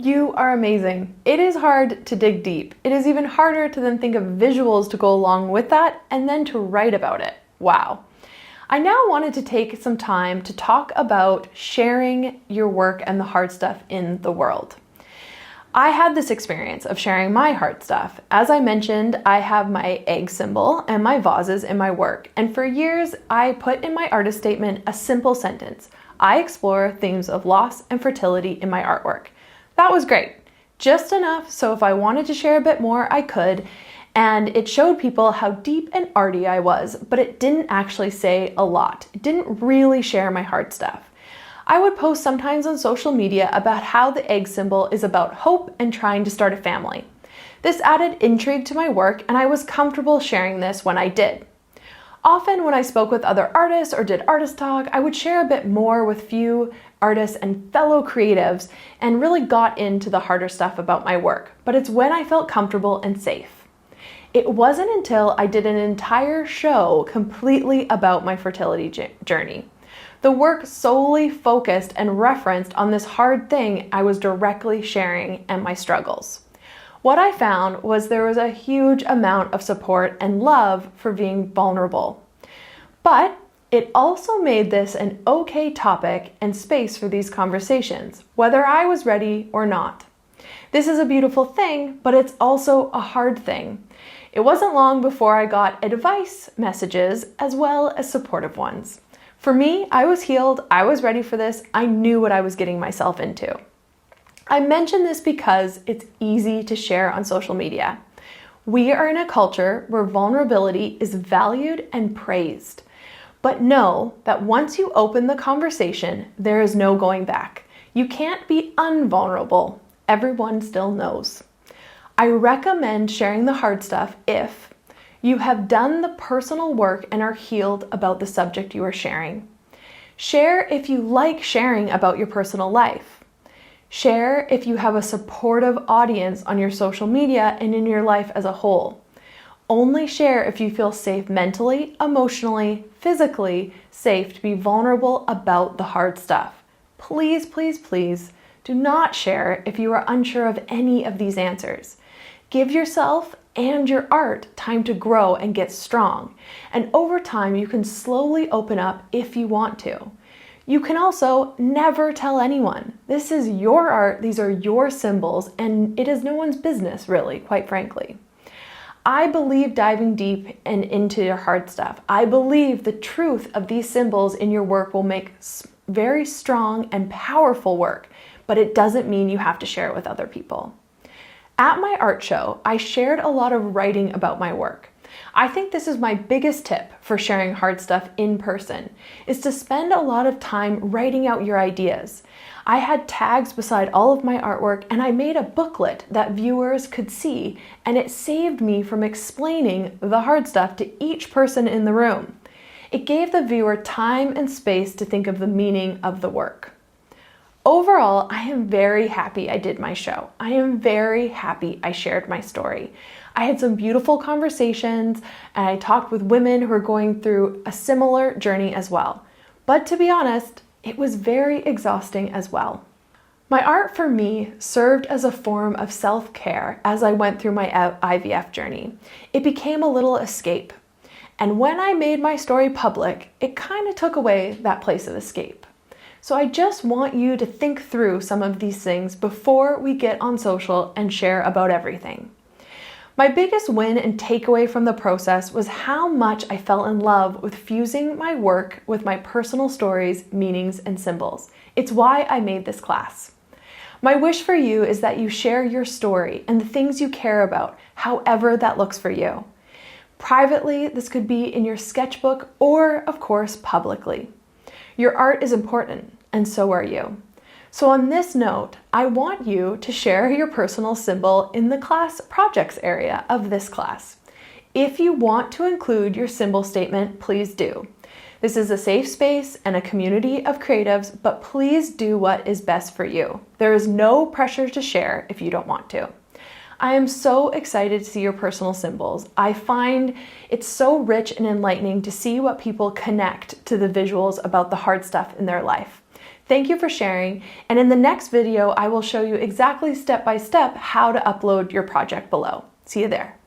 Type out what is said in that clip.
You are amazing. It is hard to dig deep. It is even harder to then think of visuals to go along with that and then to write about it. Wow. I now wanted to take some time to talk about sharing your work and the hard stuff in the world. I had this experience of sharing my hard stuff. As I mentioned, I have my egg symbol and my vases in my work. And for years, I put in my artist statement a simple sentence. I explore themes of loss and fertility in my artwork. That was great. Just enough so if I wanted to share a bit more, I could. And it showed people how deep and arty I was, but it didn't actually say a lot. It didn't really share my hard stuff. I would post sometimes on social media about how the egg symbol is about hope and trying to start a family. This added intrigue to my work, and I was comfortable sharing this when I did. Often when I spoke with other artists or did artist talk, I would share a bit more with few artists and fellow creatives and really got into the harder stuff about my work. But it's when I felt comfortable and safe. It wasn't until I did an entire show completely about my fertility journey. The work solely focused and referenced on this hard thing I was directly sharing and my struggles. What I found was there was a huge amount of support and love for being vulnerable. But it also made this an okay topic and space for these conversations, whether I was ready or not. This is a beautiful thing, but it's also a hard thing. It wasn't long before I got advice messages as well as supportive ones. For me, I was healed, I was ready for this, I knew what I was getting myself into. I mention this because it's easy to share on social media. We are in a culture where vulnerability is valued and praised. But know that once you open the conversation, there is no going back. You can't be unvulnerable. Everyone still knows. I recommend sharing the hard stuff if you have done the personal work and are healed about the subject you are sharing. Share if you like sharing about your personal life. Share if you have a supportive audience on your social media and in your life as a whole. Only share if you feel safe mentally, emotionally, physically safe to be vulnerable about the hard stuff. Please, please, please do not share if you are unsure of any of these answers. Give yourself and your art time to grow and get strong. And over time, you can slowly open up if you want to. You can also never tell anyone. This is your art, these are your symbols, and it is no one's business, really, quite frankly. I believe diving deep and into your hard stuff. I believe the truth of these symbols in your work will make very strong and powerful work, but it doesn't mean you have to share it with other people. At my art show, I shared a lot of writing about my work. I think this is my biggest tip for sharing hard stuff in person, is to spend a lot of time writing out your ideas. I had tags beside all of my artwork and I made a booklet that viewers could see, and it saved me from explaining the hard stuff to each person in the room. It gave the viewer time and space to think of the meaning of the work. Overall, I am very happy I did my show. I am very happy I shared my story. I had some beautiful conversations and I talked with women who are going through a similar journey as well. But to be honest, it was very exhausting as well. My art for me served as a form of self-care as I went through my IVF journey. It became a little escape. And when I made my story public, it kind of took away that place of escape. So I just want you to think through some of these things before we get on social and share about everything. My biggest win and takeaway from the process was how much I fell in love with fusing my work with my personal stories, meanings, and symbols. It's why I made this class. My wish for you is that you share your story and the things you care about, however that looks for you. Privately, this could be in your sketchbook or, of course, publicly. Your art is important, and so are you. So on this note, I want you to share your personal symbol in the class projects area of this class. If you want to include your symbol statement, please do. This is a safe space and a community of creatives, but please do what is best for you. There is no pressure to share if you don't want to. I am so excited to see your personal symbols. I find it's so rich and enlightening to see what people connect to the visuals about the hard stuff in their life. Thank you for sharing, and in the next video, I will show you exactly step by step how to upload your project below. See you there.